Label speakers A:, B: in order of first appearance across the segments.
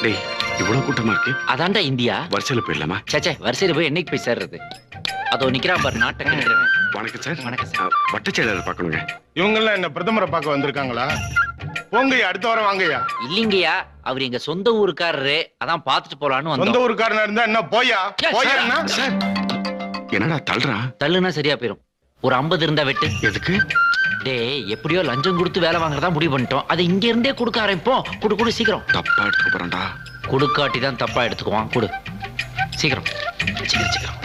A: டேய் இவ்வளவு கூட்டமா இருக்கு.
B: அதான்டா இந்தியா.
A: வரிசையில போயிடலாமா?
B: சேச்சே வரிசையில போய் என்னைக்கு போய் சேர்றது? அதோ நிக்கிறான் பாரு நாட்டை.
A: வணக்கம் சார்.
B: வணக்கம் சார்.
A: வட்டச்செயலர் பார்க்கணுங்க.
C: இவங்கெல்லாம் என்ன பிரதமரை பார்க்க வந்திருக்காங்களா? போங்கய்யா, அடுத்த வாரம் வாங்கய்யா.
B: இல்லைங்கய்யா, அவர் எங்க சொந்த ஊருக்காரரு, அதான் பாத்துட்டு போலான்னு
C: சொந்த
B: வந்தோம்.
C: ஊருக்காரனா இருந்தா என்ன போயா போயா என்ன?
A: சார் என்னடா தள்ளுறா?
B: தள்ளுனா சரியா போயிரும். ஒரு 50 இருந்தா வெட்டு.
A: எதுக்கு?
B: டேய் எப்படியோ லஞ்சம் கொடுத்து வேலை வாங்குறதா முடிவு பண்ணிட்டோம். அதை இங்க இருந்தே கொடுக்க ஆரம்பிப்போம். குடு சீக்கிரம்.
A: தப்பா எடுத்துக்க போறான்டா.
B: கொடுக்காட்டி தான் தப்பா எடுத்துக்குவான். குடு சீக்கிரம் சீக்கிரம்.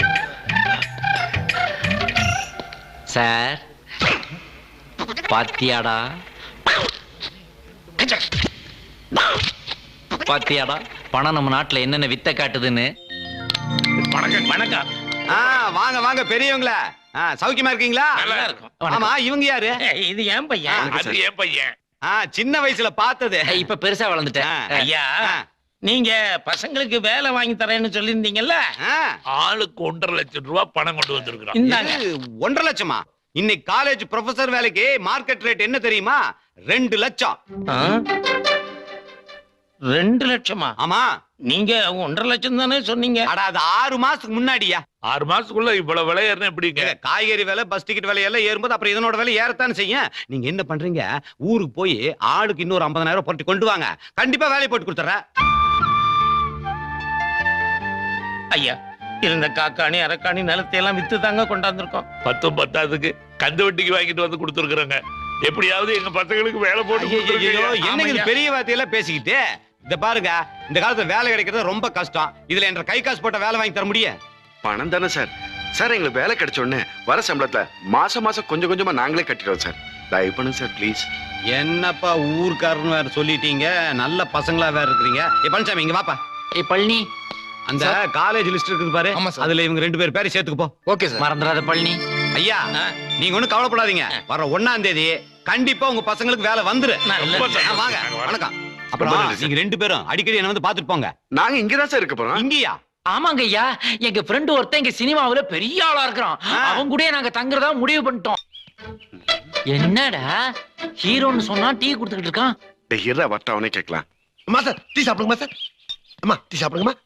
B: சார் பாத்தியாடா பாத்தியாடா பணம் நம்ம நாட்டுல என்னென்ன வித்த காட்டுதுன்னு.
D: வணக்கம்.
E: வாங்க வாங்க பெரியவங்களா, சௌக்கியமா இருக்கீங்களா?
D: நல்லா இருக்கும்.
E: ஆமா, இவங்க யாரு?
D: இது ஏன் பையன்? அது ஏன் பையன்?
E: சின்ன வயசுல பார்த்தது.
B: இப்ப பெருசா வளர்ந்துட்டேன்.
D: ஐயா, நீங்க பசங்களுக்கு வேலை வாங்கி தரேன்னு சொல்லியிருந்தீங்கல்ல, ஆளுக்கு 1.5 லட்சம் ரூபாய் பணம் கொண்டு வந்திருக்கிறோம். இந்தாங்க.
E: 1.5 லட்சமா? இன்னைக்கு காலேஜ் ப்ரொஃபசர் வேலைக்கு மார்க்கெட் ரேட் என்ன தெரியுமா? 2 லட்சம்.
D: 2 லட்சமா?
E: ஆமா.
D: நீங்க 1.5 லட்சம் தானே சொன்னீங்க.
E: அட அது 6 மாசத்துக்கு முன்னாடியா.
D: 6 மாசத்துக்குள்ள இவ்வளவு விலை ஏறினா எப்படிங்க?
E: காய்கறி விலை, பஸ் டிக்கெட் விலை எல்லாம் ஏறும்போது அப்புறம் இதனோட விலை ஏறத்தானே செய்யும். நீங்க என்ன பண்றீங்க, ஊருக்கு போய் ஆளுக்கு இன்னொரு 50,000 போட்டு கொண்டு வாங்க, கண்டிப்பா வேலையை போட்டு கொடுத்துறேன்.
D: ஐயா, இருந்த காக்காணி அரக்காணி நிலத்தை எல்லாம் வித்து தாங்க கொண்டாந்துருக்கோம். 10 பத்தாவதுக்கு கந்து வட்டிக்கு வாங்கிட்டு வந்து கொடுத்துருக்குறோங்க. எப்படியாவது எங்க பசங்களுக்கு வேலை போட்டு
E: என்னங்க இது பெரிய வார்த்தையெல்லாம் பேசிக்கிட்டு? இத பாருங்க, இந்த காலத்துல வேலை கிடைக்கிறது ரொம்ப கஷ்டம். இதுல என்ற கை காசு போட்ட வேலை வாங்கி தர முடியும்?
A: பணம் தானே சார். சார் எங்களுக்கு வேலை கிடைச்ச உடனே வர சம்பளத்துல மாசம் கொஞ்சம் கொஞ்சமா நாங்களே கட்டிடுவோம் சார். தயவு பண்ணுங்க சார் ப்ளீஸ்.
E: என்னப்பா ஊர்க்காரன்னு வேற சொல்லிட்டீங்க, நல்ல பசங்களா வேற இருக்கிறீங்க. பழனிசாமி இங்க வாப்பா.
B: பழனி,
E: அந்த காலேஜ் லிஸ்ட் இருக்குது பாரு, அதுல இவங்க 2 பேர் பேரை சேர்த்துக்கு போ.
F: Okay sir.
B: மறந்துடாத பழனி.
E: ஐயா, நீங்க ஒண்ணும் கவலைப்படாதீங்க. வர 1ஆம் தேதி கண்டிப்பா உங்க பசங்களுக்கு வேலை வந்துரு. வாங்க. வணக்கம். அப்புறம் நீங்க 2 பேரும் அடிக்கடி என்ன வந்து பாத்துட்டு போங்க.
A: நாங்க இங்கதான் சார் இருக்க போறோம்.
E: இங்கயா?
B: ஆமாங்க ஐயா, எங்க ஃப்ரெண்ட் ஒருத்தன் எங்க சினிமாவுல பெரிய ஆளா இருக்கிறான். அவங்க கூட நாங்க தங்குறதா முடிவு பண்ணிட்டோம். என்னடா ஹீரோன்னு சொன்னா டீ குடுத்துக்கிட்டு இருக்கான்.
A: ஹீரோ வட்டவனே கேட்கலாம்.
F: அம்மா சார் டீ சாப்பிடுங்கம்மா சார். அம்மா டீ சாப்பிடுங்கம்மா.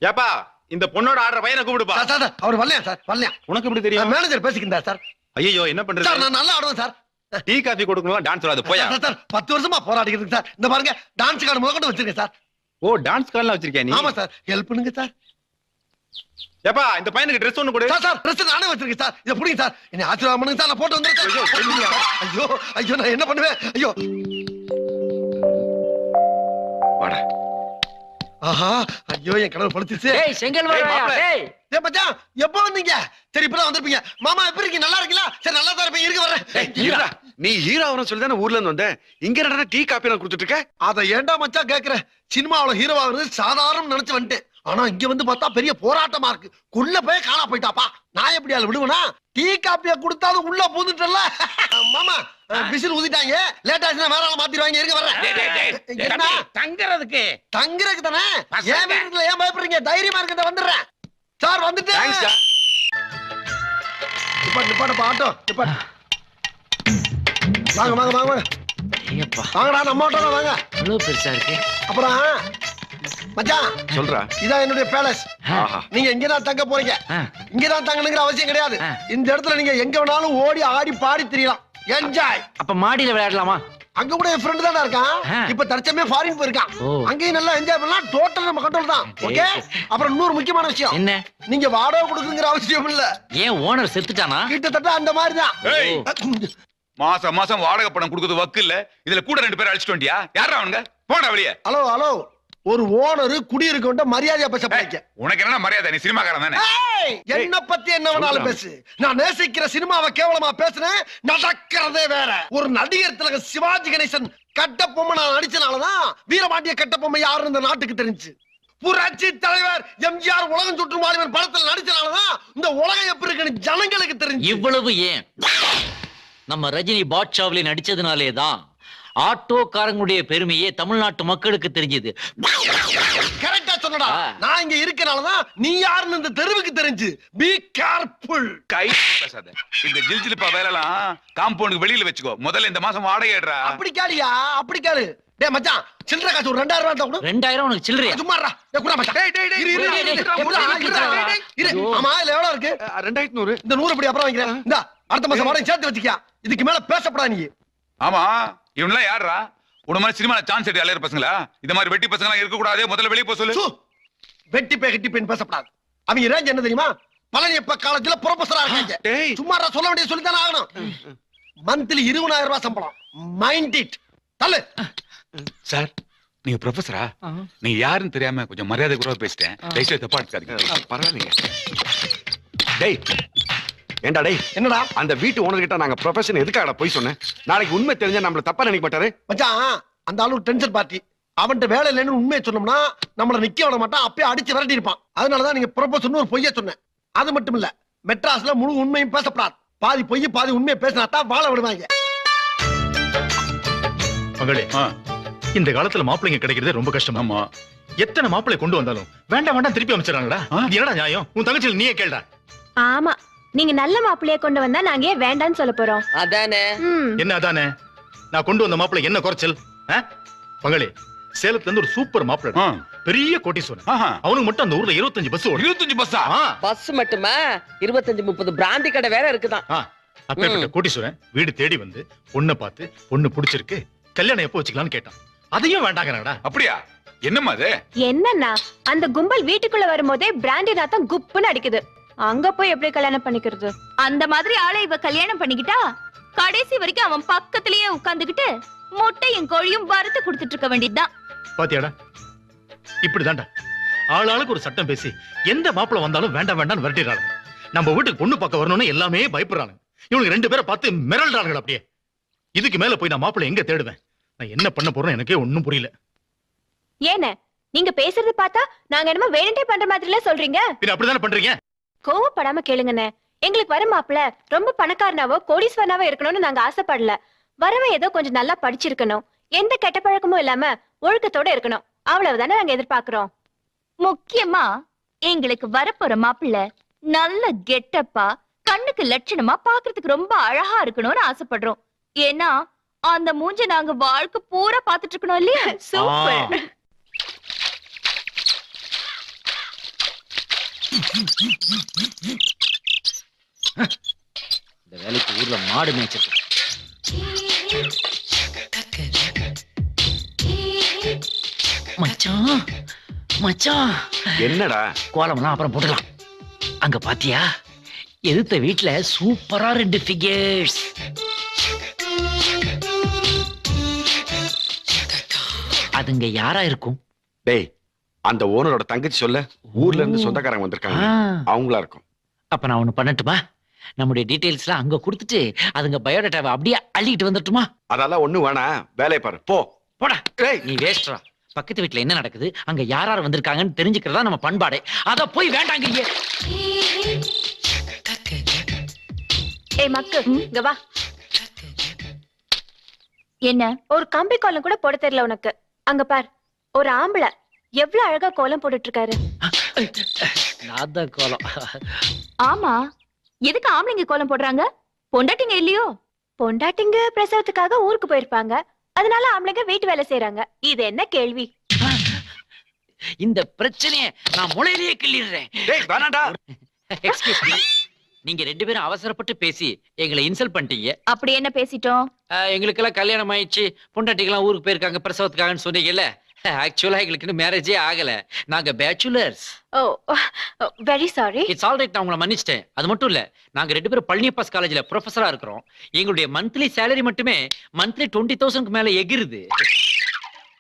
E: ஏப்பா, இந்த பொண்ணோட ஆடுற பையனை கூப்பிடுப்பா.
F: சார் அவர் வரலையா சார்? வரலையா?
E: உனக்கு எப்படி தெரியும்?
F: மேனேஜர் பேசிக்கிட்டார் சார்.
E: ஐயோ, என்ன பண்றது
F: சார்? நான் நல்லா ஆடுவேன் சார்.
E: டீ காபி கொடுக்கணும், டான்ஸ் வராது போயா.
F: சார் 10 வருஷமா போராடிக்கிட்டு சார். இந்த பாருங்க, டான்ஸ் கார்டு முதல்ல கொண்டு வச்சிருக்கேன் சார்.
E: ஓ, டான்ஸ் கார்டுலாம் வச்சிருக்கேன் நீ?
F: ஆமா சார், ஹெல்ப் பண்ணுங்க சார்.
E: ஏப்பா, இந்த பையனுக்கு Dress ஒன்னு கொடு.
F: சார் Dress நானே வச்சிருக்கேன் சார். இத புடிங்க சார். என்ன ஆசீர்வாதம் பண்ணுங்க சார், நான் போட்டு வந்திருக்கேன். ஐயோ நான் என்ன பண்ணுவேன்? ஐயோ.
A: வாடா.
F: ஆஹா, ஐயோ என் கடவுள் படுத்துச்சு.
B: டேய் செங்கல் வரையா? டேய்
F: டேய் மச்சான், எப்போ வந்தீங்க? சரி இப்பதான் வந்திருப்பீங்க. மாமா எப்படி இருக்கீங்க? நல்லா இருக்கீங்களா? சரி நல்லா தான் இருப்பேன், இருக்க வரேன்.
A: நீ ஹீரோ அவரும் சொல்லி தானே ஊர்ல இருந்து வந்த. இங்க என்னடா டீ காப்பி எல்லாம் கொடுத்துட்டு இருக்க?
F: அத ஏன்டா மச்சான் கேக்குற? சினிமாவுல ஹீரோவாகிறது சாதாரணம் நினைச்சு வந்துட்டேன். ஆனா இங்க வந்து பார்த்தா பெரிய போராட்டமா இருக்கு. குள்ள போய் காணா போயிட்டாப்பா. நான் எப்படி ஆளு விடுவேனா? டீ காப்பிய கொடுத்தாது உள்ள பூந்துட்டல. மாமா விசில் ஊதிட்டாங்க. லேட் ஆச்சுன்னா வேற ஆள மாத்திடுவாங்க. இருக்க வரேன். என்ன
D: தங்குறதுக்கு?
F: தங்குறதுக்கு தானே. ஏன் வீட்டுல ஏன் பயப்படுறீங்க? தைரியமா இருக்க வந்துடுறேன் சார். வந்துட்டேன். நிப்பாட்டு ஆட்டோ நிப்பாட்டு. வாங்க வாங்க வாங்க வாங்க.
B: ஐயப்பா
F: வாங்கடா, நம்ம ஆட்டோல வாங்க.
B: இவ்வளவு பெருசா இருக்கு.
F: அப்புறம் மச்சான்
A: சொல்றா.
F: இதான் என்னுடைய பேலஸ்.
A: ஆஹா.
F: நீங்க இங்கதான் தங்க போறீங்க. இங்கதான் தங்கணுங்கிற அவசியம் கிடையாது. இந்த இடத்துல நீங்க எங்க வேணாலும் ஓடி ஆடி பாடி திரியலாம். என்ஜாய்.
B: அப்ப மாடியில விளையாடலாமா?
F: அங்க கூட என் ஃப்ரெண்ட் தானே இருக்கான். இப்ப தற்சமயம் ஃபாரின் போயிருக்கான். அங்கேயும் நல்லா என்ஜாய் பண்ணலாம். டோட்டல் நம்ம கண்ட்ரோல் தான். ஓகே. அப்புறம் இன்னொரு முக்கியமான விஷயம்
B: என்ன?
F: நீங்க வாடகை கொடுக்குங்கிற அவசியம் இல்ல.
B: ஏன் ஓனர் செத்துட்டானா?
F: கிட்டத்தட்ட அந்த மாதிரி தான்.
E: மாசம் வாடகை பணம் கொடுக்குறது வக்கு இல்ல. இதுல கூட 2 பேர் அழிச்சிட்டு வண்டியா? யாரா அவனுங்க? போடா வெளியே.
F: ஹலோ ஹலோ, ஒரு ஓனர் குடியிருக்க மரியாதையா பேச பழக்க.
E: உனக்கு என்ன மரியாதை? நீ சினிமாக்காரன் தானே.
F: என்ன பத்தி என்ன வேணாலும் பேசு. நான் நேசிக்கிற சினிமாவை கேவலமா பேசுனேன். நடக்கிறதே வேற. ஒரு நடிகர் திலகம் சிவாஜி கணேசன் கட்டபொம்மை நான் நடிச்சனாலதான் வீரபாண்டிய கட்டபொம்மை யாருன்னு இந்த நாட்டுக்கு தெரிஞ்சு. புரட்சி தலைவர் எம்ஜிஆர் உலகம் சுற்றும் வாலிபன் படத்தில் நடிச்சனாலதான் இந்த உலகம் எப்படி இருக்குன்னு ஜனங்களுக்கு தெரிஞ்சு.
B: இவ்வளவு ஏன்? நம்ம ரஜினி பாட்ஷாவிலே நடிச்சதுனாலேதான் ஆட்டோக்காரங்களுடைய பெருமையே தமிழ்நாட்டு மக்களுக்கு தெரிஞ்சது.
F: கரெக்டா சொன்னடா. நான் இங்க இருக்கனாலதான் நீ யாருன்னு இந்த தெருவுக்கு தெரிஞ்சு. Be careful.
G: கை பேசாத. இந்த ஜில்ஜிலிப்பா வேலைலாம் காம்பவுண்டுக்கு வெளியில வச்சுக்கோ. முதல்ல இந்த மாசம் வாடகை ஏடுறா.
F: அப்படி கேளியா, அப்படி கேளு. டேய் மச்சான் சில்லறை காசு ஒரு 2000 ரூபாய் தான் கொடு
B: 2000 உனக்கு சில்லறையா?
F: சும்மா இருடா. டேய் குடுடா மச்சான்.
G: டேய், டேய், டேய்,
F: இரு, இரு,
B: டேய்,
F: இரு,
B: டேய்,
F: இரு, குடுடா, இரு, இரு.
B: ஐயோ.
F: ஆமா இதுல எவ்வளவு இருக்கு?
A: 2100.
F: இந்த 100 படி அப்புறம் வாங்கிக்கிறேன். இந்த அடுத்த மாசம் வாடகை சேர்த்து வச்சுக்கியா. இதுக்கு மேல பேசப்படா நீ.
H: ஆமா இவனெல்லாம் யாரா உன மாதிரி சினிமால சான்ஸ் எடுத்து அலையற பசங்களா? இந்த மாதிரி வெட்டி பசங்களா இருக்க கூடாது. முதல்ல வெளிய போ சொல்லு.
F: சு, வெட்டி பே கட்டி பேன் பேசப்படாது. அவங்க ரேஞ்ச் என்ன தெரியுமா? பழனியப்ப காலேஜ்ல ப்ரொஃபஸரா இருக்காங்க.
A: டேய்
F: சும்மா சொல்ல வேண்டிய சொல்லி தானே ஆகணும். மந்த்லி 20000 ரூபாய் சம்பளம். Mind it. தள்ளு.
H: சார் நீங்க ப்ரொஃபஸரா? நீங்க யாருன்னு தெரியாம கொஞ்சம் மரியாதை குறைவா பேசிட்டேன். தயவுசெய்து தப்பா எடுத்துக்காதீங்க.
A: பரவாயில்லைங்க. டேய் ஏண்டா டேய்,
F: என்னடா
A: அந்த வீட்டு ஓனர் கிட்ட நாங்க ப்ரொஃபஷன் எதுக்காக போய் சொன்னேன்? நாளைக்கு உண்மை தெரிஞ்சா நம்மள தப்பா நினைக்க மாட்டாரு.
F: மச்சான், அந்த ஆளு டென்ஷன் பார்ட்டி. அவன்கிட்ட வேலை இல்லைன்னு உண்மையை சொன்னோம்னா நம்மள நிக்க விட மாட்டான். அப்பயே அடிச்சு விரட்டி இருப்பான். அதனாலதான் நீங்க ப்ரொபோசல்னு ஒரு பொய்ய சொன்னேன். அது மட்டும் இல்ல, மெட்ராஸ்ல முழு உண்மையும் பேசப்படாது. பாதி பொய் பாதி உண்மையை பேசினா தான் வாழ விடுவாங்க.
I: மகளே,
H: ஆ,
I: இந்த காலத்துல மாப்பிள்ளைங்க கிடைக்கிறது ரொம்ப கஷ்டம்.
H: ஆமா.
I: எத்தனை மாப்பிள்ளை கொண்டு வந்தாலும் வேண்டாம் வேண்டாம் திருப்பி அமைச்சிடறாங்கடா. இது என்னடா நியாயம்? உன் தங்கச்சியில் நீயே கேளுடா.
J: ஆமா, நீங்க நல்ல மாப்பிள்ளைய கொண்டு வந்தா நாங்க ஏன் வேண்டாம்னு சொல்ல போறோம்?
K: அதானே.
I: என்ன அதானே? நான் கொண்டு வந்த மாப்பிள்ளை என்ன குறைச்சல்? மகளே, சேலத்துல இருந்து ஒரு சூப்பர் மாப்பிள்ளை,
H: ஆ,
I: பெரிய கோட்டீஸ்வரன்.
H: ஆஹா.
I: அவனுக்கு மட்டும் அந்த ஊர்ல 25 பஸ் ஓடும்.
H: 25 பஸ்ஸா?
K: பஸ் மட்டுமா, 25-30 பிராந்தி கடை வேற இருக்குதான்.
I: அப்பேற்பட்ட கோட்டீஸ்வரன் வீடு தேடி வந்து பொண்ணை பார்த்து பொண்ணு பிடிச்சிருக்கு, கல்யாணம் எப்போ வச்சுக்கலாம்னு கேட்டான். அதையும் வேண்டாங்கடா.
H: அப்படியா? என்னம்மா அது?
J: என்னன்னா, அந்த கும்பல் வீட்டுக்குள்ள வரும்போதே பிராண்டி நாத்தம் குப்புன்னு அடிக்குது. அங்க போய் எப்படி கல்யாணம் பண்ணிக்கிறது? அந்த மாதிரி ஆளை இவ கல்யாணம் பண்ணிக்கிட்டா கடைசி வரைக்கும் அவன் பக்கத்திலேயே உட்கார்ந்துகிட்டு முட்டையும் கோழியும் வறுத்து கொடுத்துட்டு இருக்க வேண்டியதுதான்.
I: பாத்தியாடா, இப்படிதான்டா ஆளாளுக்கு ஒரு சட்டம் பேசி எந்த மாப்பிள்ளை வந்தாலும் வேண்டாம் வேண்டாம்னு விரட்டிடுறாங்க. நம்ம வீட்டுக்கு பொண்ணு பார்க்க வரணும்னு எல்லாமே பயப்படுறாங்க. இவங்க 2 பேரை பார்த்து மிரள்றாங்க. அப்படியே இதுக்கு மேல போய் நான் மாப்பிள்ளை எங்க தேடுவேன்? நான் என்ன பண்ண போறேன் எனக்கே ஒண்ணும் புரியல.
J: ஏன நீங்க பேசுறது பார்த்தா நாங்க என்னமோ வேணுட்டே பண்ற மாதிரில சொல்றீங்க.
I: பின்ன அப்படிதானே பண்றீங்க?
J: கோவப்படாம கேளுங்கண்ணே. எங்களுக்கு வர மாப்பிள்ளை ரொம்ப பணக்காரனாவோ கோடீஸ்வரனாவோ இருக்கணும்னு நாங்க ஆசைப்படல. வரவன் ஏதோ கொஞ்சம் நல்லா படிச்சிருக்கணும், எந்த கெட்ட பழக்கமும் இல்லாம ஒழுக்கத்தோட இருக்கணும், அவ்வளவுதானே நாங்க எதிர்பார்க்கிறோம். முக்கியமா எங்களுக்கு வரப்போற மாப்பிள்ளை நல்ல கெட்டப்பா, கண்ணுக்கு லட்சணமா, பாக்குறதுக்கு ரொம்ப அழகா இருக்கணும்னு ஆசைப்படுறோம். ஏன்னா அந்த மூஞ்ச நாங்க வாழ்க்கை பூரா பாத்துட்டு இருக்கணும் இல்லையா? சூப்பர்.
B: இந்த வேலைக்கு ஊர்ல மாடு மேய்ச்சிருக்கு. மச்சான் மச்சான்,
A: என்னடா?
B: கோலம்லாம் அப்புறம் போடலாம். அங்க பாத்தியா, எதிர்த்த வீட்டுல சூப்பரா 2 ஃபிகர்ஸ். அதுங்க யாரா இருக்கும்?
A: டேய், அந்த ஓனரோட தங்கச்சி சொல்ல, ஊர்ல இருந்து சொந்தக்காரங்க வந்திருக்காங்க, அவங்களா இருக்கும்.
B: அப்ப நான் ஒண்ணு பண்ணட்டுமா? நம்முடைய டீடைல்ஸ்லாம் அங்க கொடுத்துட்டு அதுங்க பயோடேட்டாவை அப்படியே அள்ளிட்டு வந்துட்டுமா?
A: அதெல்லாம் ஒண்ணு வேணாம், வேலையை பாரு போ.
B: போடா, நீ வேஸ்ட்ரா. பக்கத்து வீட்டுல என்ன நடக்குது, அங்க யார் யார் வந்திருக்காங்கன்னு தெரிஞ்சுக்கிறதா நம்ம பண்பாடு. அத போய் வேண்டாங்க.
J: ஏய் மக்கு, இங்க வா. என்ன ஒரு கம்பி கோலம் கூட போட தெரியல உனக்கு? அங்க பார், ஒரு ஆம்பளை எவ்வளவு அழகா கோலம் போட்டுட்டு இருக்காரு.
B: நாத கோலம்.
J: ஆமா, எதுக்கு ஆம்பளைங்க கோலம் போடுறாங்க? பொண்டாட்டிங்க இல்லையோ? பொண்டாட்டிங்க பிரசவத்துக்காக ஊருக்கு போயிருப்பாங்க, அதனால ஆம்பளைங்க வீட்டு வேலை செய்யறாங்க. இது என்ன கேள்வி?
B: இந்த பிரச்சனையை நான் முளையிலேயே கிள்ளிடுறேன்.
A: டேய் வேணாடா.
B: எக்ஸ்கியூஸ் மீ, நீங்க 2 பேரும் அவசரப்பட்டு பேசி எங்களை இன்சல்ட் பண்ணிட்டீங்க.
J: அப்படி என்ன பேசிட்டோம்?
B: எங்களுக்கெல்லாம் கல்யாணம் ஆயிடுச்சு, பொண்டாட்டிக்கெல்லாம் ஊருக்கு போயிருக்காங்க பிரசவத்துக்காகன்னு சொன்னீங்கல்ல. ஆக்சுவலா எங்களுக்கு இன்னும் மேரேஜே ஆகல, நாங்க bachelors.
J: Oh, very sorry.
B: It's all right, நான் உங்களை மன்னிச்சிட்டேன். அது மட்டும் இல்ல, நாங்க 2 பேரும் பழனியப்பாஸ் காலேஜ்ல ப்ரொஃபஸரா இருக்கிறோம். எங்களுடைய மந்த்லி சேலரி மட்டுமே மந்த்லி 20,000க்கு மேல எகிருது.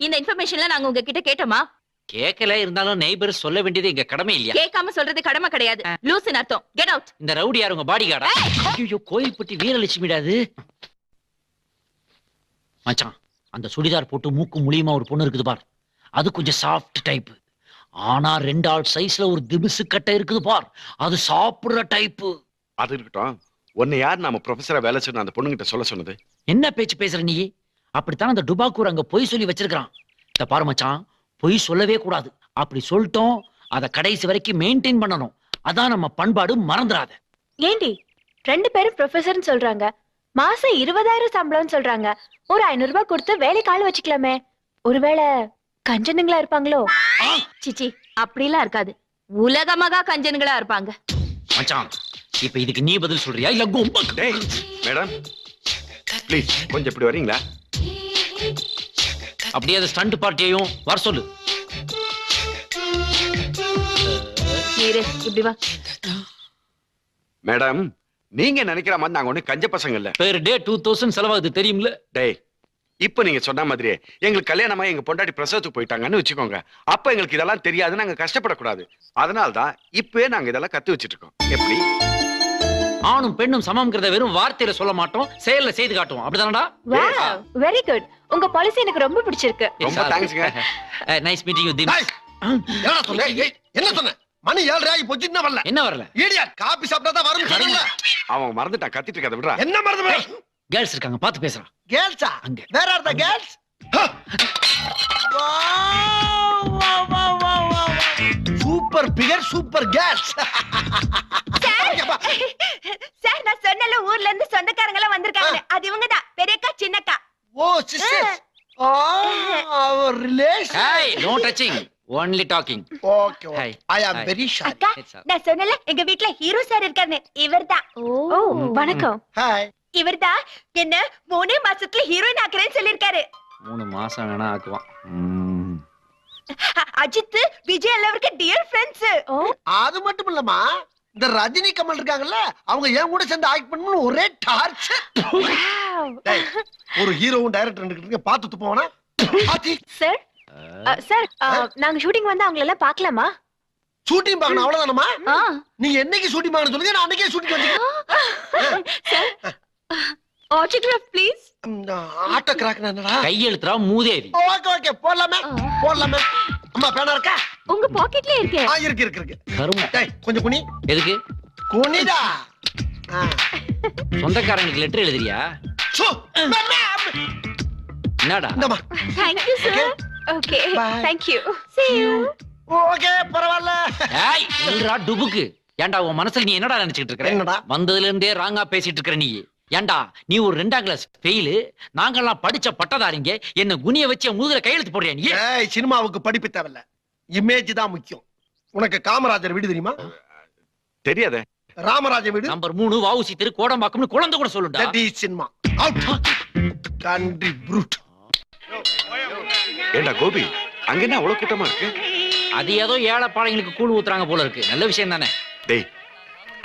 J: இந்த இன்ஃபர்மேஷன்லாம் நாங்க உங்ககிட்ட கேட்டோமா?
B: கேட்கல, இருந்தாலும் நெய்பர் சொல்ல வேண்டியது எங்க கடமை இல்லையா?
J: கேட்காம சொல்றது கடமை கிடையாது, லூசுன்னு அர்த்தம். Get out.
B: இந்த ரவுடி யார், உங்க பாடி கார்டா? ஐயோ, கோயில்பட்டி வீரலட்சுமிடாது. மச்சான், அந்த சுடிதார் போட்டு மூக்கு முழியுமா ஒரு பொண்ணு இருக்குது பார், அது கொஞ்சம் சாஃப்ட் டைப். ஆனா 2 ஆள் சைஸ்ல ஒரு திபிசு கட்டை இருக்குது பார், அது சாப்பிடுற டைப்.
A: அது இருக்கட்டும், உன்னை யார் நாம ப்ரொஃபஸரா வேலை சொன்ன அந்த பொண்ணுகிட்ட சொல்ல சொன்னது?
B: என்ன பேச்சு பேசுற நீ? அப்படித்தான் அந்த டுபாக்கூர் அங்க பொய் சொல்லி வச்சிருக்கான். இந்த பாரு மச்சான், பொய் சொல்லவே கூடாது. அப்படி சொல்லிட்டோம், அத கடைசி வரைக்கும் மெயின்டைன் பண்ணணும். அதான் நம்ம பண்பாடு, மறந்துடாத.
J: ஏண்டி 2 பேரும் ப்ரொஃபஸர்னு சொல்றாங்க, மாசம் 20,000 சம்பளம்னு சொல்றாங்க. ஒரு 500 ரூபாய் கொடுத்து வேலைக்கு ஆள் வச்சுக்கலாமே. ஒருவேளை கஞ்சனுங்களா இருப்பாங்களோ?
L: சிச்சி அப்படிலாம் இருக்காது. உலகமகா கஞ்சன்களா இருப்பாங்க.
B: மச்சான் இப்ப இதுக்கு நீ பதில் சொல்றியா இல்ல கும்ப?
A: டேய் மேடம் ப்ளீஸ் கொஞ்சம் இப்படி வரீங்களா?
B: அப்படியே அந்த ஸ்டண்ட் பார்ட்டியையும் வர சொல்லு.
L: நீரு இப்படி வா.
A: மேடம் நீங்க நினைக்கிற மாதிரி நாங்க ஒண்ணு கஞ்ச பசங்க இல்ல.
B: பேர் டே 2000 செலவாகுது தெரியும்ல?
A: டேய் இப்ப நீங்க சொன்ன மாதிரியே எங்களுக்கு கல்யாணமா எங்க பொண்டாட்டி பிரசவத்துக்கு போயிட்டாங்கன்னு வச்சுக்கோங்க. அப்ப எங்களுக்கு இதெல்லாம் தெரியாது, நாங்க கஷ்டப்படக்கூடாது. அதனால்தான் இப்பவே நாங்க இதெல்லாம் கத்து வச்சிட்டு இருக்கோம். எப்படி?
B: ஆணும் பெண்ணும் சமம்ங்கிறத வெறும் வார்த்தையில சொல்ல மாட்டோம், செயல்ல செய்து காட்டுவோம். அப்படிதானடா?
J: Very good. உங்க பாலிசி எனக்கு ரொம்ப பிடிச்சிருக்கு.
A: ரொம்ப தேங்க்ஸ்ங்க.
B: Nice meeting you then.
F: என்ன சொன்ன? என்ன சொன்ன? மணி 7 ஆகி போச்சு, இன்னும் வரல.
B: என்ன வரல?
F: இடியட், காபி சாப்பிட்டா தான் வரும் சொன்னல.
A: அவன் மறந்துட்டான், கத்திட்டு இருக்காத விடுறா.
F: என்ன மறந்து?
B: கேர்ள்ஸ் இருக்காங்க, பாத்து பேசுறா.
F: கேர்ள்ஸா?
B: அங்க.
F: Where are the girls? Super figure, super girls.
J: Sir நான் சொன்னல ஊர்ல இருந்து சொந்தக்காரங்க எல்லாம் வந்திருக்காங்க. அது இவங்கதான், பெரியக்கா சின்னக்கா.
F: Oh sister. our relation.
B: Hey, no touching, only talking.
F: Okay, okay.
B: Hi.
F: I am
B: Hi.
F: very shy.
J: அக்கா
B: It's all.
J: நான் சொன்னல எங்க வீட்ல ஹீரோ சார் இருக்காரு. இவர்தான். ஓ வணக்கம்.
F: Hi.
J: இவர்தான் என்ன 3 மாசத்துல ஹீரோயின் ஆக்குறேன்னு சொல்லிருக்காரு.
B: 3 மாசம் வேணா ஆக்குவான்.
J: அஜித் விஜய் எல்லாருக்கும் டியர் ஃப்ரெண்ட்ஸ்.
F: அது மட்டும் இல்லம்மா, இந்த ரஜினி கமல் இருக்காங்கல்ல, அவங்க ஏன் கூட சேர்ந்து ஆக்ட் பண்ணனும் ஒரே டார்ச்சர். ஒரு ஹீரோவும் டைரக்டர் இருக்கீங்க, பார்த்து துப்போனா?
J: சார் சார் நாங்க ஷூட்டிங் வந்தா அவங்கள எல்லாம் பார்க்கலாமா?
F: ஷூட்டிங் பார்க்கணும் அவ்வளவுதானமா? நீங்க என்னைக்கு ஷூட்டிங் பார்க்கணும் சொல்லுங்க, நான் அன்னைக்கே ஷூட்டிங் வந்துக்கிறேன்.
J: Autograph please.
F: ஆட்டோ கிராக் என்னடா?
B: கையெழுத்துறா மூதேவி.
F: ஓகே ஓகே, போடலாமே போடலாமே. அம்மா பேனா இருக்கா?
J: உங்க பாக்கெட்ல இருக்கே.
F: இருக்கு இருக்கு இருக்கு.
B: கருமம்.
F: டேய் கொஞ்சம் குனி.
B: எதுக்கு?
F: குனிடா.
B: சொந்தக்காரங்களுக்கு லெட்டர் எழுதுறியா?
F: சோ
B: என்னடா?
F: இந்தமா.
J: Thank you sir. Okay.
F: Bye.
J: Thank you. See you.
F: Okay பரவாயில்ல.
B: ஏய் இல்லடா டுபுக்கு. ஏன்டா உன் மனசுல நீ என்னடா நினைச்சிட்டு இருக்கற?
F: என்னடா?
B: வந்ததுல இருந்தே ராங்கா பேசிட்டு இருக்கற நீ. ஏன்டா நீ ஒரு 2ஆம் கிளாஸ் ஃபெயில், நாங்கெல்லாம் படிச்ச பட்டதாரிங்க, என்ன குனிய வச்சு முதுகுல கையெழுத்து போடுறியா நீ?
F: ஏய் சினிமாவுக்கு படிப்பு தேவையில்ல, இமேஜ் தான் முக்கியம். உனக்கு காமராஜர் வீடு தெரியுமா?
A: தெரியாதே.
F: ராமராஜ வீடு
B: நம்பர் 3 வஉசி தெரு கோடம்பாக்கம்னு குழந்தை கூட சொல்லுடா.
F: That is cinema. Out. Country brute.
A: ஏண்டா கோபி, அங்க என்ன அவ்வளவு கூட்டமா இருக்கு?
B: அது ஏதோ ஏழைப்பாளைங்களுக்கு கூழ் ஊத்துறாங்க போல இருக்கு. நல்ல விஷயம் தானே?
A: டேய்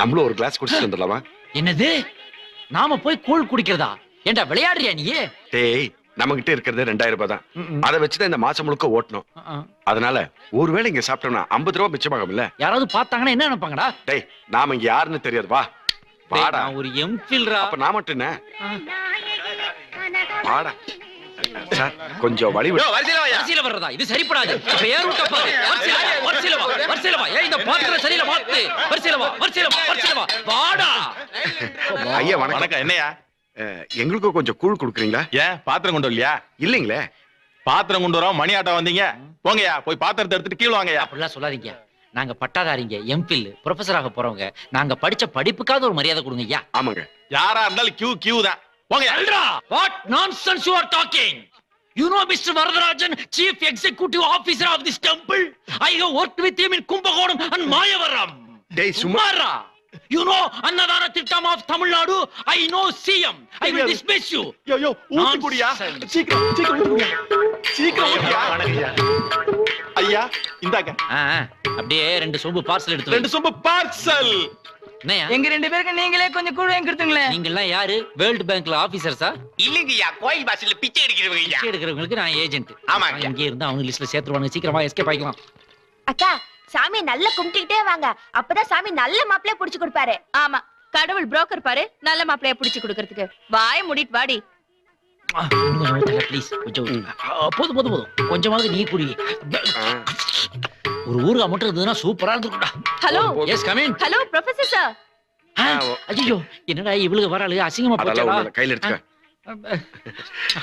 A: நம்மளும் ஒரு கிளாஸ் குடிச்சிட்டு வந்துடலாமா?
B: என்னது? நாம போய் கூழ் குடிக்கிறதா? ஏண்டா விளையாடுறியா நீ?
A: டேய் நம்ம கிட்ட இருக்கிறது 2000 ரூபாய் தான். அதை வச்சுதான் இந்த மாசம் முழுக்க ஓட்டணும். அதனால ஒருவேளை இங்க சாப்பிட்டோம்னா 50 ரூபாய் மிச்சமாகும் இல்ல?
B: யாராவது பார்த்தாங்கன்னா என்ன நினைப்பாங்கடா?
A: டேய் நாம இங்க யாருன்னு தெரியாது, வா வாடா.
B: நான் ஒரு எம்ஃபில்ரா.
A: அப்ப நான் மட்டும் என்ன? வாடா சார், கொஞ்சம் வழி விடு.
B: வரிசையில வர்றதா? இது சரிப்படாது. இப்ப ஏர் விட்ட பாரு. வரிசையில வா, வரிசையில வா. ஏய் இந்த பாத்திரம் சரியில்ல, மாத்து. வரிசையில வா, வரிசையில வா, வரிசையில வா. வாடா.
A: ஐயா வணக்கம்.
G: என்னையா?
A: எங்களுக்கும் கொஞ்சம் கூழ் குடுக்குறீங்களா?
G: ஏன் பாத்திரம் கொண்டு வரலையா?
A: இல்லீங்களே.
G: பாத்திரம் கொண்டு வரோம், மணி ஆட்டோ வந்தீங்க. போங்கயா, போய் பாத்திரத்தை எடுத்துட்டு கீழே வாங்கயா.
B: அப்படிலாம் சொல்லாதீங்க. நாங்க பட்டாதாரிங்க, எம்பில், ப்ரொஃபசர் ஆக போறவங்க. நாங்க படிச்ச படிப்புக்காவது ஒரு மரியாதை கொடுங்க ஐயா.
A: ஆமாங்க.
G: யாரா இருந்தாலும் கியூ தான். போங்கயா.
B: What nonsense you are talking? You know Mr. Varadarajan, Chief Executive Officer of this temple? I have worked with him in Kumbakonam and Mayavaram.
A: டேய் சும்மா.
B: You know Annadana Thittam of Tamil Nadu? I know CM. I will dismiss you.
G: யோ ஊத்தி குடியா. சீக்கிரம் சீக்கிரம் ஊத்துங்க. சீக்கிரம் ஊத்தியா. ஐயா இந்தாங்க.
B: அப்படியே 2 சொம்பு பார்சல் எடுத்து வை.
G: 2 சொம்பு பார்சல்.
B: என்னையா?
K: எங்க 2 பேருக்கு நீங்களே கொஞ்சம் கூழ் வாங்கி கொடுத்துங்களேன்.
B: நீங்க எல்லாம் யாரு? வேர்ல்ட் பேங்க்ல ஆபீசர்ஸா?
D: இல்லங்கய்யா, கோயில் வாசல்ல பிச்சை எடுக்கிறவங்க.
B: பிச்சை எடுக்கிறவங்களுக்கு நான் ஏஜென்ட்.
D: ஆமாங்க.
B: இங்க இருந்து அவங்க லிஸ்ட்ல சேர்த்துருவாங்க. சீக்கிரமா எஸ்கேப் ஆயிக்கலாம்.
J: அக்கா சாமி நல்லா கும்பிட்டுக்கிட்டே வாங்க, அப்பதான் சாமி நல்ல மாப்பிள்ளைய புடிச்சு கொடுப்பாரு.
L: ஆமா, கடவுள் புரோக்கர் பாரு, நல்ல மாப்பிளைய புடிச்சு கொடுக்கறதுக்கு. வாய மூடிட்டு வாடி.
B: இன்னும் கொஞ்சம் ப்ளீஸ். கொஞ்சம் போதும் போதும் போதும். கொஞ்சமாவது நீ குடி. ஒரு ஊருகா மட்டும் இருந்ததுன்னா சூப்பரா இருந்திருக்கும்டா.
L: Hello.
B: Yes come in.
L: Hello professor sir.
B: ஐயோ என்னடா இவளுக்கு வராளு, அசிங்கமா
A: அதெல்லாம்
B: போச்சடா.
A: ஒண்ணும் இல்ல, கையில எடுத்துக்க.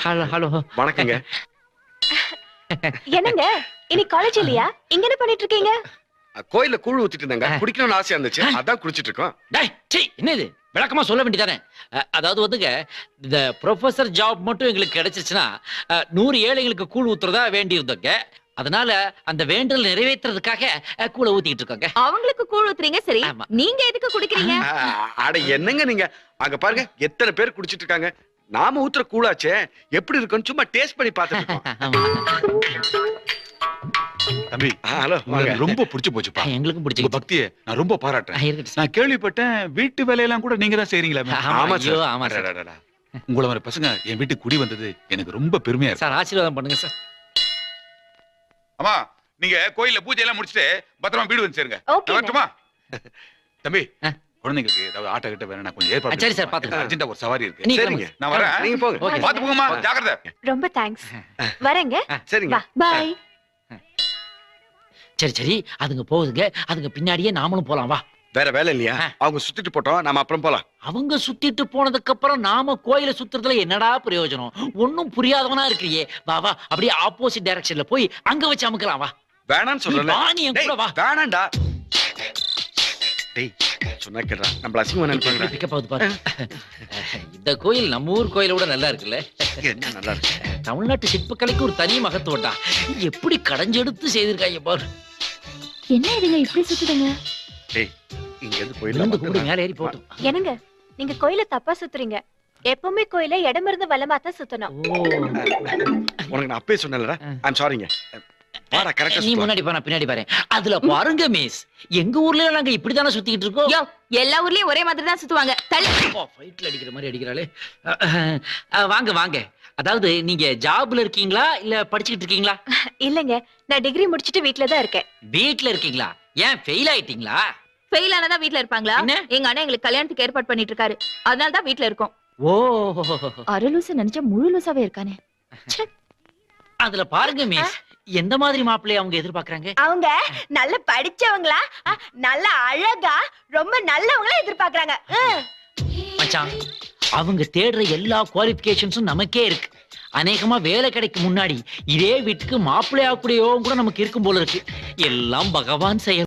B: Hello hello.
A: வணக்கங்க.
J: என்னங்க இன்னைக்கு காலேஜ் இல்லையா? இங்க என்ன பண்ணிட்டு இருக்கீங்க?
A: கோயில்ல கூழ் ஊத்திட்டு இருந்தாங்க, குடிக்கணும்னு ஆசையா இருந்துச்சு, அதான் குடிச்சிட்டு இருக்கோம்.
B: டேய் சீ என்ன இது? விளக்கமா சொல்ல வேண்டியதானே? அதாவது வந்துங்க, இந்த ப்ரொஃபசர் ஜாப் மட்டும் எங்களுக்கு கிடைச்சிருச்சுன்னா 100 ஏழைங்களுக்கு கூழ் ஊத்துறதா வேண்டி இருந்தோங்க. அதனால அந்த வேண்டல் நிறைவேற்றுறதுக்காக கூழ ஊத்திட்டு இருக்காங்க.
L: அவங்களுக்கு கூழ் ஊத்துறீங்க சரி,
B: ஆமா.
L: நீங்க எதுக்கு குடிக்கிறீங்க?
A: அட என்னங்க நீங்க அங்க பாருங்க எத்தனை பேர் குடிச்சிட்டு இருக்காங்க. நாம ஊத்துற கூழாச்சே எப்படி இருக்குன்னு சும்மா டேஸ்ட் பண்ணி பார்த்துட்டு இருக்கோம்.
H: தம்பி
A: ஹலோ
H: உங்களுக்கு ரொம்ப பிடிச்சு போச்சுப்பா.
B: எங்களுக்கும்
H: உங்க
B: பிடிச்சிருக்கு.
H: பக்தியை நான் ரொம்ப பாராட்டுறேன்.
B: இருக்கட்டும்.
H: நான் கேள்விப்பட்டேன் வீட்டு வேலையெல்லாம் கூட நீங்க தான் செய்றீங்களா?
B: ஆமா
A: சார்.
B: ஆமா சார்.
H: அடடடடா. உங்களை மாதிரி பசங்க என் வீட்டுக்கு குடி வந்தது எனக்கு ரொம்ப பெருமையா இருக்கு.
B: சார் ஆசீர்வாதம் பண்ணுங்க சார்.
H: அம்மா நீங்க கோயில்ல பூஜை எல்லாம் முடிச்சிட்டு பத்திரமா வீடு வந்து சேருங்க.
J: ஓகே.
H: நான் வரட்டுமா? தம்பி
B: ஆ.
H: குழந்தைங்களுக்கு ஏதாவது ஆட்ட கிட்ட வேணும், நான் கொஞ்சம் ஏற்பாடு
B: சரி சார்,
H: பண்ணுங்க.
B: பாத்துக்கலாம்.
H: அர்ஜென்ட்டா ஒரு சவாரி இருக்கு.
B: நீங்க
A: சரிங்க.
H: நான் வரேன்.
A: நீங்க போங்க.
B: ஓகே.
H: பாத்து போங்கம்மா, ஜாக்கிரதை.
J: ரொம்ப தேங்க்ஸ். வரேங்க.
A: சரிங்க.
J: பாய்.
B: சரி சரி, அதுங்க போகுதுங்க, அதுங்க பின்னாடியே நாமளும் போலாம் வா.
A: வேற வேலை இல்லையா? அவங்க சுத்திட்டு போட்டோம், நாம அப்புறம் போலாம்.
B: அவங்க சுத்திட்டு போனதுக்கு அப்புறம் நாம கோயில சுத்துறதுல என்னடா பிரயோஜனம்? ஒண்ணும் புரியாதவனா இருக்கிறியே. வா வா, அப்படியே ஆப்போசிட் டைரக்ஷன்ல போய் அங்க வச்சு அமுக்கலாம் வா.
A: வேணான்னு
B: நீ
A: சொல்றேன்.
B: வா, நீ என் கூட வா.
A: வேணாண்டா. டேய் சொன்னா கேட்றா. நம்மள அசிங்கமா நினைப்பாங்கடா.
B: பிக்கப் ஆகுது பாரு. இந்த கோயில் நம்ம ஊர் கோயிலை விட நல்லா இருக்குல்ல?
A: என்ன நல்லா இருக்கு.
B: தமிழ்நாட்டு சிற்பக்கலைக்கு ஒரு தனி மகத்துவம்டா. எப்படி கடைஞ்செடுத்து செய்திருக்காங்க பாரு.
L: என்ன இதுங்க இப்படி சுத்துதுங்க?
A: டேய் இங்க இருந்து
B: விழுந்து கூட
A: போயிடலாம்.
B: மேல ஏறி போட்டும்.
J: என்னங்க நீங்க கோயில தப்பா சுத்துறீங்க. எப்பவுமே கோயில இடமிருந்து வலமா தான் சுத்தணும்.
B: ஓ,
A: உனக்கு நான் அப்பவே சொன்னேன்லடா. ஐம் சாரிங்க. வாடா கரெக்ட்டா
B: நீ
A: சுத்து.
B: முன்னாடி போ, நான் பின்னாடி பாரு. அதுல பாருங்க மிஸ், எங்க ஊர்ல நாங்க இப்படிதானே சுத்திக்கிட்டு இருக்கோம்.
L: யோ, எல்லா ஊர்லயும் ஒரே மாதிரி தான் சுத்துவாங்க. தள்ளி.
B: ஃபைட்ல அடிக்கிற மாதிரி அடிக்கிறாளே. வாங்க வாங்க. அதாவது நீங்க ஜாப்ல இருக்கீங்களா இல்ல படிச்சுக்கிட்டு இருக்கீங்களா?
J: இல்லங்க, நான் டிகிரி முடிச்சிட்டு வீட்ல தான் இருக்கேன்.
B: வீட்ல இருக்கீங்களா? ஏன் ஃபெயில் ஆயிட்டீங்களா?
L: ஃபெயில் ஆனதா வீட்ல இருப்பாங்களா?
B: என்ன?
L: எங்க அண்ணன் எங்களுக்கு கல்யாணத்துக்கு ஏற்பாடு பண்ணிட்டு இருக்காரு. அதனால தான் வீட்ல இருக்கோம்.
B: ஓ,
L: அரலூசு நினைச்சா முழு லூசாவே இருக்கானே.
B: அதுல பாருங்க மிஸ், எந்த மாதிரி மாப்பிள்ளைய அவங்க எதிர்பார்க்கறாங்க?
J: அவங்க நல்ல படிச்சவங்களா, நல்ல அழகா, ரொம்ப நல்லவங்களா எதிர்பார்க்கறாங்க.
B: மச்சான், அவங்க தேடுற எல்லா குவாலிஃபிகேஷன்ஸும் நமக்கே இருக்கு. அநேகமா வேலை கிடைக்கும் முன்னாடி இதே வீட்டுக்கு மாப்பிள்ளையா கூடயோ கூட நமக்கு இருக்கும் போல இருக்கு. எல்லாம் பகவான் செய்ய